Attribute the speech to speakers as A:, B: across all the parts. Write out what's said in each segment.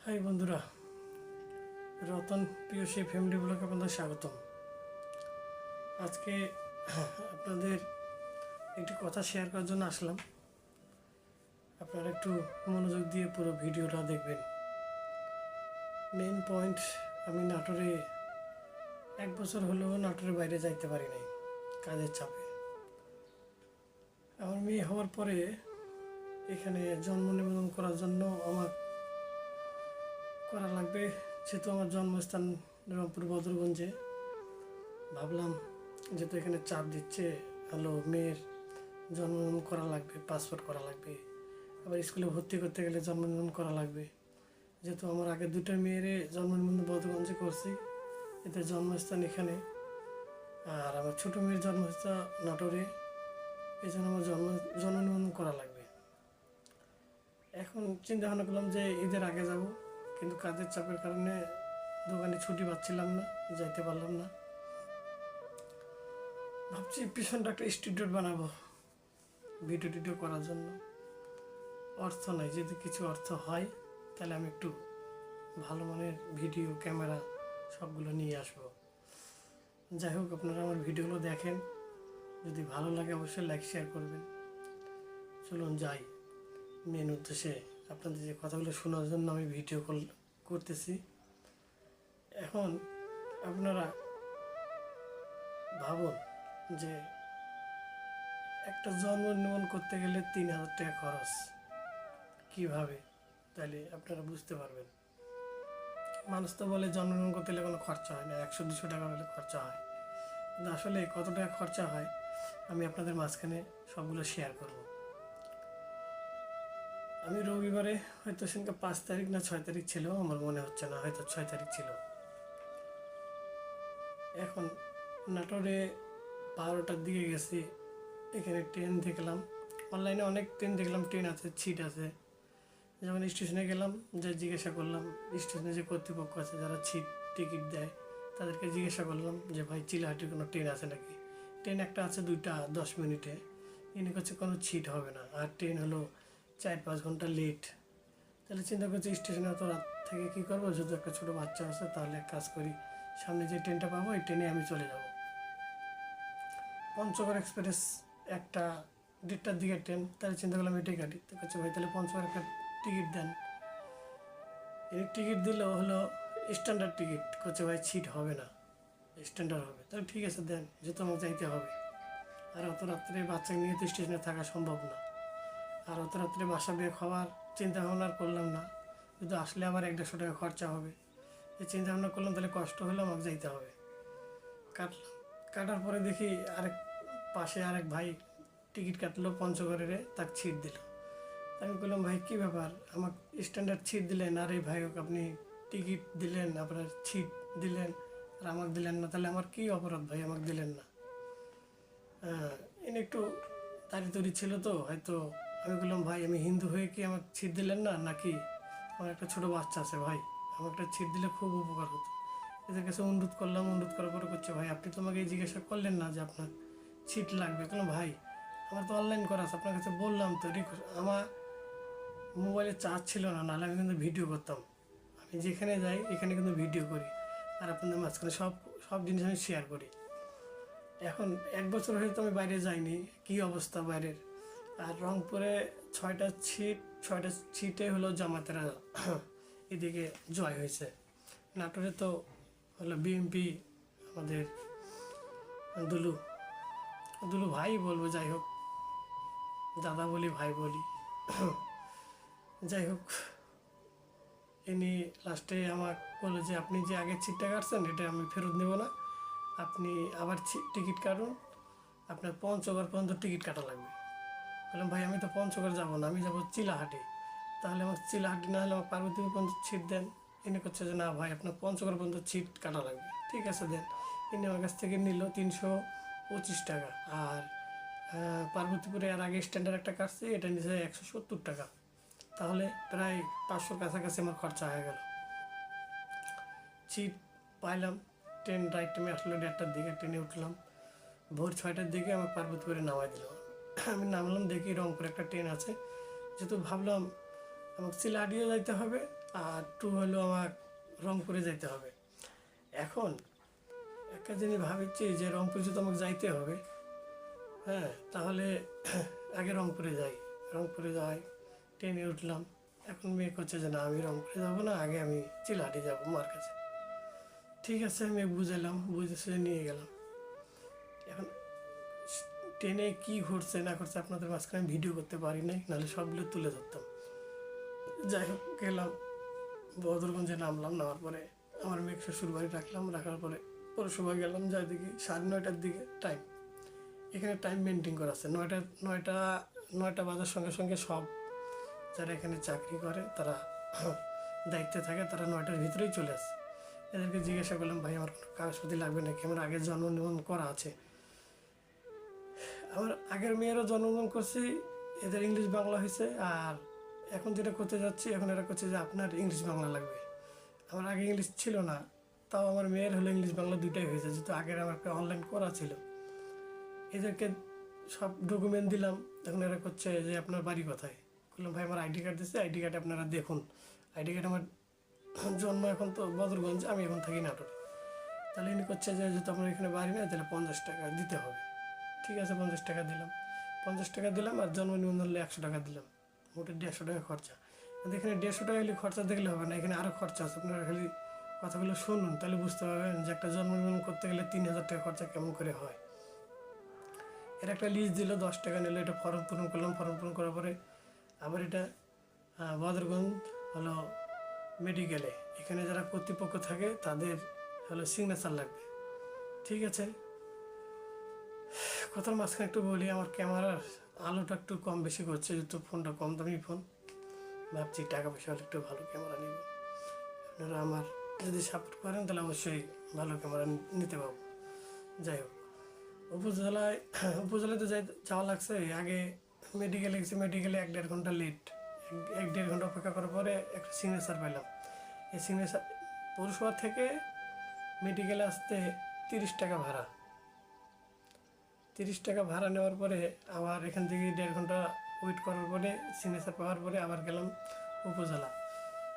A: High বন্ধুরা, Ratan POC family ব্লগে আপনাদের স্বাগতম। আজকে আপনাদের একটি কথা শেয়ার করার জন্য আসলাম। আপনারা একটু মনোযোগ দিয়ে পুরো ভিডিওটা দেখবেন। মেন পয়েন্ট, আমি নাটোরে 1 বছর হলেও নাটোরের বাইরে যাইতে পারি নাই কাজের চাপে। আমার মেয়ে হওয়ার পরে এখানে জন্ম নিবন্ধন করার জন্য আমার করা লাগবে, যেহেতু আমার জন্মস্থান রংপুর বদরগঞ্জে। ভাবলাম যেহেতু এখানে চাপ দিচ্ছে, মেয়ের জন্ম নিবন্ধন করা লাগবে, পাসপোর্ট করা লাগবে, আবার স্কুলে ভর্তি করতে গেলে জন্ম নিবন্ধন করা লাগবে। যেহেতু আমার আগে 2টা মেয়েরে জন্ম নিবন্ধন বদরগঞ্জে করছি, এতে জন্মস্থান এখানে, আর আমার ছোটো মেয়ের জন্মস্থান নাটোরে, এই জন্য আমার জন্ম নিবন্ধন করা লাগবে। এখন চিন্তা ভাবনা করলাম যে ঈদের আগে যাব, কিন্তু কাজের চাপের কারণে দোকানে ছুটি পাচ্ছিলাম না, যাইতে পারলাম না। ভাবছি পিছনটা একটা স্টুডিও বানাবো ভিডিও টিডিও করার জন্য। অর্থ নাই, যদি কিছু অর্থ হয় তাহলে আমি একটু ভালো মানের ভিডিও ক্যামেরা সবগুলো নিয়ে আসবো। যাই হোক, আপনারা আমার ভিডিওগুলো দেখেন, যদি ভালো লাগে অবশ্যই লাইক শেয়ার করবেন। চলুন যাই মেন উদ্দেশ্যে। আপনাদের যে কথাগুলো শোনার জন্য আমি ভিডিও কল করতেছি। এখন আপনারা ভাবুন যে একটা জন্ম নিবন্ধন করতে গেলে 3000 টাকা খরচ, কীভাবে, তাহলে আপনারা বুঝতে পারবেন। মানুষ তো বলে জন্ম নিবন্ধন করতে গেলে কোনো খরচা হয় না, 100-200 টাকা হলে খরচা হয়, কিন্তু আসলে কত টাকা খরচা হয় আমি আপনাদের মাঝখানে সবগুলো শেয়ার করব। আমি রবিবারে, হয়তো সেদিনকে 5 তারিখ না 6 তারিখ ছিল, আমার মনে হচ্ছে না, হয়তো 6 তারিখ ছিল। এখন নাটোরে 12টার দিকে গেছি, এখানে ট্রেন দেখলাম, অনলাইনে অনেক ট্রেন দেখলাম, ট্রেন আছে, সিট আছে। যখন স্টেশনে গেলাম, যে জিজ্ঞাসা করলাম, স্টেশনে যে কর্তৃপক্ষ আছে যারা সিট টিকিট দেয়, তাদেরকে জিজ্ঞাসা করলাম যে ভাই চিলাহাটির কোনো ট্রেন আছে নাকি। ট্রেন একটা আছে 2টা 10 মিনিটে, ইনি করছে কোনো সিট হবে না, আর ট্রেন হলো 4-5 ঘন্টা লেট। তাহলে চিন্তা করছি স্টেশনে অত রাত থেকে কী করবো, যদি একটা ছোটো বাচ্চা আছে, তাহলে এক কাজ করি, সামনে যে ট্রেনটা পাবো এই ট্রেনে আমি চলে যাব। পঞ্চগড় এক্সপ্রেস একটা 1:30টার দিকে ট্রেন, তাহলে চিন্তা করলাম এটাই কাটি। তো কাছে ভাই তাহলে পঞ্চগড় একটা টিকিট দেন। এই টিকিট দিল হলো স্ট্যান্ডার্ড টিকিট, করছে ভাই সিট হবে না, স্ট্যান্ডার্ড হবে। তাহলে ঠিক আছে দেন, যেহেতু আমাকে যাইতে হবে, আর অত রাত্রে বাচ্চাকে নিয়ে তো স্টেশনে থাকা সম্ভব না, আর অত রাত্রে বাসা বের হওয়ার চিন্তা ভাবনা করলাম না, যদি আসলে আবার 100-150 টাকা খরচা হবে। এই চিন্তা ভাবনা করলাম তাহলে কষ্ট হলে আমাকে যাইতে হবে। কাটার পরে দেখি আরেক পাশে আরেক ভাই টিকিট কাটলো পঞ্চগড়ের, তাকে ছিট দিল। আমি বললাম ভাই কী ব্যাপার, আমার স্ট্যান্ডার্ড ছিট দিলেন, আর এই ভাই আপনি টিকিট দিলেন, আপনার ছিট দিলেন, আর আমাকে দিলেন না, তাহলে আমার কী অপরাধ ভাই, আমাকে দিলেন না। এনে একটু তাড়িতড়ি ছিল তো হয়তো। আমি বললাম ভাই আমি হিন্দু হয়ে কি আমাকে ছিট দিলেন না নাকি, আমার একটা ছোটো বাচ্চা আছে ভাই, আমার একটা ছিট দিলে খুব উপকার হতো। এদের কাছে অনুরোধ করলাম, অনুরোধ করার পরে করছে ভাই আপনি তো আমাকে জিজ্ঞাসা করলেন না যে আপনার ছিট লাগবে কেন। ভাই আমার তো অনলাইন করা আছে, আপনার কাছে বললাম তো, আমার মোবাইলে চার্জ ছিল না, নাহলে আমি কিন্তু ভিডিও করতাম। আমি যেখানে যাই এখানে কিন্তু ভিডিও করি, আর আপনাদের মাঝখানে সব সব জিনিস আমি শেয়ার করি। এখন 1 বছর হয়তো আমি বাইরে যাইনি, কী অবস্থা বাইরের। আর রংপুরে 6টা সিটে হলো জামাতেরা এদিকে জয় হয়েছে। নাটোরে তো হলো বিএমপি, আমাদের দুলু দুলু ভাই বলবো, যাই হোক দাদা বলি, ভাই বলি, যাই হোক ইনি লাস্টে আমার বললো যে আপনি যে আগের সিটটা কাটছেন এটা আমি ফেরত নেব না, আপনি আবার টিকিট কাটুন, আপনার পঞ্চগড় পর্যন্ত টিকিট কাটা লাগবে। বললাম ভাই আমি তো পঞ্চগড় যাবো না, আমি যাবো চিলাহাটি, তাহলে আমার চিলাহাটি না হলে আমার পার্বতীপুর পর্যন্ত সিট দেন। ইনি করছে যে না ভাই আপনার পঞ্চগড় পর্যন্ত সিট কাটা লাগবে, ঠিক আছে দেন। ইনি আমার কাছ থেকে নিল 325 টাকা, আর পার্বতীপুরে আর আগে স্ট্যান্ডার্ড একটা কাটছে, এটা নিচে 170 টাকা, তাহলে প্রায় 500 কাছাকাছি আমার খরচা হয়ে গেল। সিট পাইলাম, ট্রেন রাইট টাইমে আসলো, 1:30টার দিকে ট্রেনে উঠলাম, ভোর 6টার দিকে আমার পার্বতীপুরে নামাই দিল। আমি নামলাম, দেখি রংপুর একটা ট্রেন আছে, যেহেতু ভাবলাম আমাকে চিলাহাটিও যাইতে হবে, আর 2 হলো আমার রংপুরে যাইতে হবে। এখন একটা জিনিস ভাবছি যে রংপুরে যদি আমাকে যাইতে হবে, হ্যাঁ, তাহলে আগে রংপুরে যাই। রংপুরে যাই, ট্রেনে উঠলাম। এখন মেয়ে করছে যে না, আমি রংপুরে যাবো না, আগে আমি চিলাহাটি যাবো মার কাছে। ঠিক আছে, মেয়ে বুঝাইলাম, বুঝেছে, নিয়ে গেলাম। এখন ট্রেনে কি ঘটছে না ঘটছে আপনাদের মাঝখানে ভিডিও করতে পারি নাই, নাহলে সবগুলো তুলে ধরতাম। যাই হোক, গেলাম, বদরগঞ্জে নামলাম। নামার পরে আমার মেয়ে শ্বশুর বাড়ি রাখলাম। রাখার পরে পৌরসভায় গেলাম, যাই দেখি 9:30টার দিকে টাইম। এখানে টাইম মেনটেন করা আছে, নয়টা বাজার সঙ্গে সঙ্গে সব যারা এখানে চাকরি করে তারা দায়িত্বে থাকে, তারা 9টার ভিতরেই চলে আসে। এদেরকে জিজ্ঞাসা করলাম, ভাই আমার কোনো কাগজপাতি লাগবে নাকি, আমার আগের জন্ম নিবন্ধন করা আছে। আমার আগের মেয়েরও জন্মগ্রহণ করছি, এদের ইংলিশ বাংলা হয়েছে। আর এখন যেটা করতে যাচ্ছি, এখন এরা করছে যে আপনার ইংলিশ বাংলা লাগবে। আমার আগে ইংলিশ ছিল না, তাও আমার মেয়ের হলো ইংলিশ বাংলা দুইটাই হয়েছে, যেহেতু আগের আমার একটা অনলাইন করা ছিল। এদেরকে সব ডকুমেন্ট দিলাম। এখন এরা করছে যে আপনার বাড়ি কোথায়। বললাম, ভাই আমার আইডি কার্ড দিচ্ছে, আইডি কার্ডে আপনারা দেখুন। আইডি কার্ড আমার জন্ম এখন তো বদরগঞ্জ, আমি এখন থাকি নাটোরে। তাহলে ইনি করছে যে যেহেতু আপনার এখানে বাড়ি নেই, তাহলে 50 টাকা দিতে হবে। ঠিক আছে, 50 টাকা দিলাম। 50 টাকা দিলাম, আর জন্ম নিবন্ধন হলে 100 টাকা দিলাম। মোটে 150 টাকা খরচা। কিন্তু এখানে 150 টাকা হলে খরচা দেখলে হবে না, এখানে আরও খরচা আছে। আপনারা খালি কথাগুলো শুনুন, তাহলে বুঝতে পারবেন যে একটা জন্ম নিবন্ধন করতে গেলে 3000 টাকা খরচা কেমন করে হয়। এর একটা লিস্ট দিল, 10 টাকা নিল। এটা ফর্ম পূরণ করলাম। ফর্ম পূরণ করার পরে আবার এটা বদরগঞ্জ হলো মেডিকেলে, এখানে যারা কর্তৃপক্ষ থাকে তাদের হলো সিগনেচার লাগবে। ঠিক আছে, কথার মাঝখানে একটু বলি, আমার ক্যামেরার আলোটা একটু কম বেশি করছে, যেহেতু ফোনটা কম দামি ফোন। ভাবছি টাকা পয়সা হলে একটু ভালো ক্যামেরা নিব। আপনারা আমার যদি সাপোর্ট করেন তাহলে অবশ্যই ভালো ক্যামেরা নিতে পারবো। যাই হোক, উপজেলাতে যাওয়া লাগছে। আগে মেডিকেলে গেছি, মেডিকেলে 1-1.5 ঘন্টা লেট। 1-1.5 ঘন্টা অপেক্ষা করার পরে একটা সিগনেচার পেলাম। এই সিগনেচার পৌরসভা থেকে মেডিকেলে আসতে 30 টাকা ভাড়া। 30 টাকা ভাড়া নেওয়ার পরে আবার এখান থেকে 1.5 ঘন্টা ওয়েট করার পরে সিগনেচার পাওয়ার পরে আবার গেলাম উপজেলা।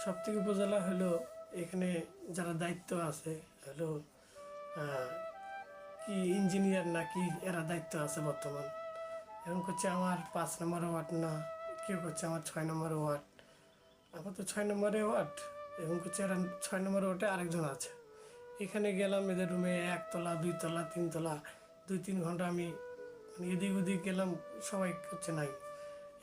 A: সবথেকে উপজেলা হলো এখানে যারা দায়িত্ব আছে হলো কি ইঞ্জিনিয়ার না কি, এরা দায়িত্ব আছে বর্তমান। এখন করছে আমার 5 নম্বর ওয়ার্ড, না কেউ করছে আমার 6 নম্বর ওয়ার্ড। আমার তো 6 নম্বরে ওয়ার্ড। এখন করছে এরা 6 নম্বর ওয়ার্ডে আরেকজন আছে। এখানে গেলাম, এদের রুমে 1 তলা 2 তলা 3 তলা 2-3 ঘন্টা আমি এদিক ওদিক গেলাম, সবাই করছে নাই।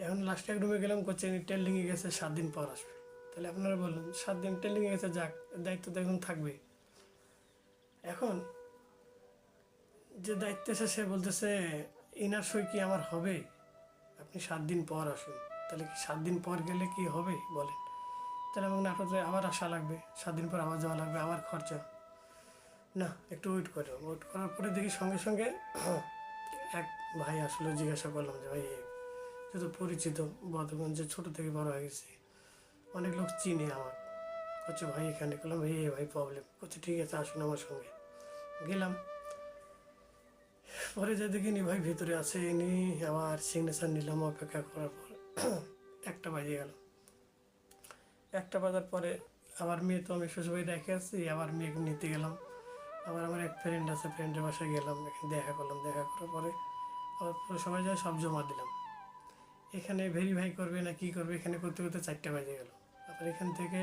A: এখন লাস্টে এক রুমে গেলাম, করছে ট্রেনিংয়ে গেছে, 7 দিন পর আসবে। তাহলে আপনারা বলুন, 7 দিন ট্রেনিংয়ে গেছে, যাক, দায়িত্ব তো এখন থাকবে। এখন যে দায়িত্ব এসে সে বলতেছে ইনার সই কি আমার হবে, আপনি 7 দিন পর আসুন। তাহলে কি 7 দিন পর গেলে কি হবে বলেন? তাহলে আমাকে নাটোরে আবার আসা লাগবে, 7 দিন পর আবার যাওয়া লাগবে, আবার খরচা। না, একটু ওয়েট করলাম। ওয়েট করার পরে দেখি সঙ্গে সঙ্গে এক ভাই আসলে, জিজ্ঞাসা করলাম যে ভাই, যেহেতু পরিচিত, বদরগঞ্জে ছোটো থেকে বড় হয়ে গেছি, অনেক লোক চিনে আমার। করছে ভাই এখানে, করলাম ভাই ভাই প্রবলেম করছে, ঠিক আছে আসুন আমার সঙ্গে। গেলাম, পরে যে দেখিনি ভাই ভিতরে আছে, ইনি আবার সিগনেচার নিলাম। অপেক্ষা করার পর 1টা বাজে গেল। 1টা বাজার পরে আবার মেয়ে তো আমি শ্বশুরবাড়ি রেখে আসছি, আবার মেয়েকে নিতে গেলাম। আবার আমার এক ফ্রেন্ড আছে, ফ্রেন্ডের বাসায় গেলাম, এখানে দেখা করলাম। দেখা করার পরে আবার পুরো সবাই যায়, সব জমা দিলাম। এখানে ভেরিফাই করবে না কি করবে, এখানে করতে করতে 4টা বাজে গেল। আবার এখান থেকে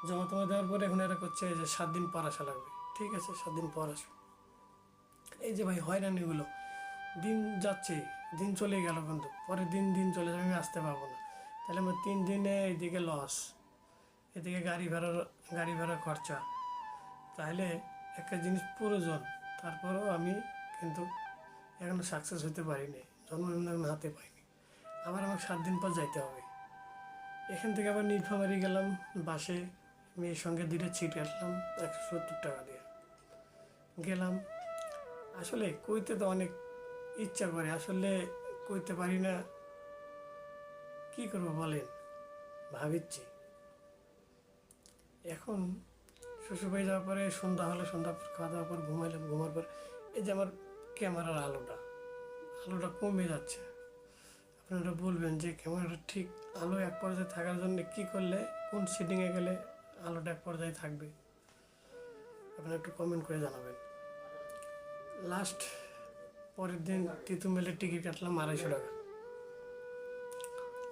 A: জমা টমা দেওয়ার পরে এখন এরা করছে যে 7 দিন পর আসা লাগবে। ঠিক আছে, 7 দিন পর আসবে। এই যে ভাই হয়রানিগুলো, দিন যাচ্ছে, দিন চলে গেল, কিন্তু পরে দিন চলে যাবে, আমি আসতে পারবো না। তাহলে আমার 3 দিনে এইদিকে লস, এদিকে গাড়ি ভাড়া খরচা। তাহলে একটা জিনিস প্রয়োজন, তারপরেও আমি কিন্তু এখনও সাকসেস হতে পারিনি, জন্মনিবন্ধন হাতে পাইনি। আবার আমাকে 7 দিন পর যাইতে হবে। এখান থেকে আবার নীলফামারী গেলাম বাসে, মেয়ের সঙ্গে 2টা ছিট কাটলাম 170 টাকা দিয়ে। গেলাম, আসলে কইতে তো অনেক ইচ্ছা করে, আসলে কইতে পারি না, কী করবো বলেন, ভাবিচ্ছি। এখন শ্বশুরবাড়ি যাওয়ার পরে সন্ধ্যা হলে, সন্ধ্যা পর খাওয়া দাওয়ার পর ঘুমাইলাম। ঘুমার পর এই যে আমার ক্যামেরার আলোটা কমে যাচ্ছে। আপনারা বলবেন যে ক্যামেরাটা ঠিক আলো এক পর্যায়ে থাকার জন্য কী করলে কোন সিটিংয়ে গেলে আলোটা এক পর্যায়ে থাকবে আপনারা একটু কমেন্ট করে জানাবেন। লাস্ট পরের দিন তিতুমিলের টিকিট কাটলাম 250 টাকা।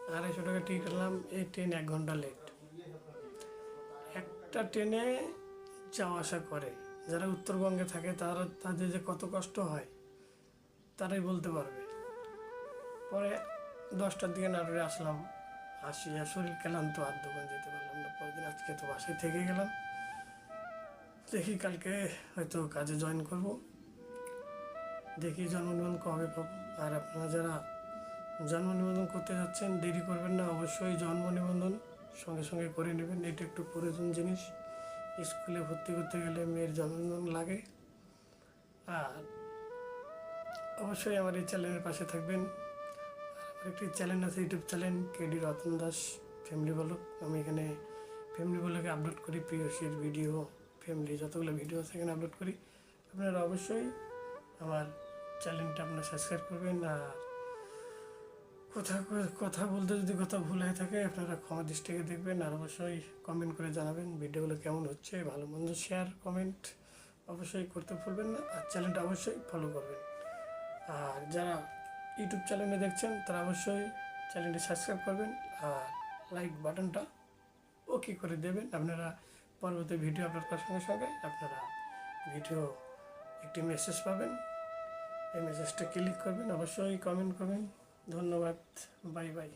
A: 250 টাকা টিকিট কাটলাম, এই ট্রেন 1 ঘন্টা লেট। একটা ট্রেনে যাওয়া আসা করে যারা উত্তরবঙ্গে থাকে তাদের যে কত কষ্ট হয় তারাই বলতে পারবে। পরে 10টার দিকে নাটোরে আসলাম, আসিয়া শরীর ক্লান্ত, আর দোকান যেতে পারলাম না। পরের দিন আজকে তো বাসায় থেকে গেলাম, দেখি কালকে হয়তো কাজে জয়েন করব, দেখি জন্ম নিবন্ধন কবে পাবো। আর আপনারা যারা জন্ম নিবন্ধন করতে যাচ্ছেন দেরি করবেন না, অবশ্যই জন্ম নিবন্ধন সঙ্গে সঙ্গে করে নেবেন। এটা একটু প্রয়োজন জিনিস। স্কুলে ভর্তি করতে গেলে মেয়ের জন্ম নিবন্ধন লাগে। আর অবশ্যই আমার এই চ্যানেলের পাশে থাকবেন। আমার একটি চ্যানেল আছে, YouTube channel KD Ratan Das family blog. আমি এখানে ফ্যামিলি ব্লগে আপলোড করি, প্রিয়সীর ভিডিও, ফ্যামিলি যতগুলো ভিডিও আছে এখানে আপলোড করি। আপনারা অবশ্যই আমার চ্যানেলটা আপনারা সাবস্ক্রাইব করবেন। আর কথা বলতে যদি কথা ভুল হয়ে থাকে আপনারা ক্ষমা দৃষ্টিতে দেখবেন। আর অবশ্যই কমেন্ট করে জানাবেন ভিডিওগুলো কেমন হচ্ছে, ভালো মন্দ শেয়ার কমেন্ট অবশ্যই করতে ভুলবেন না। আর চ্যানেলটা অবশ্যই ফলো করবেন। আর যারা ইউটিউব চ্যানেলে দেখছেন তারা অবশ্যই চ্যানেলটি সাবস্ক্রাইব করবেন আর লাইক বাটনটা ওকে করে দেবেন। আপনারা পরবর্তী ভিডিও আপলোড করার সঙ্গে সঙ্গে আপনারা ভিডিও একটি মেসেজ পাবেন, এই মেসেজটা ক্লিক করবেন, অবশ্যই কমেন্ট করবেন। ধন্যবাদ, বাই বাই।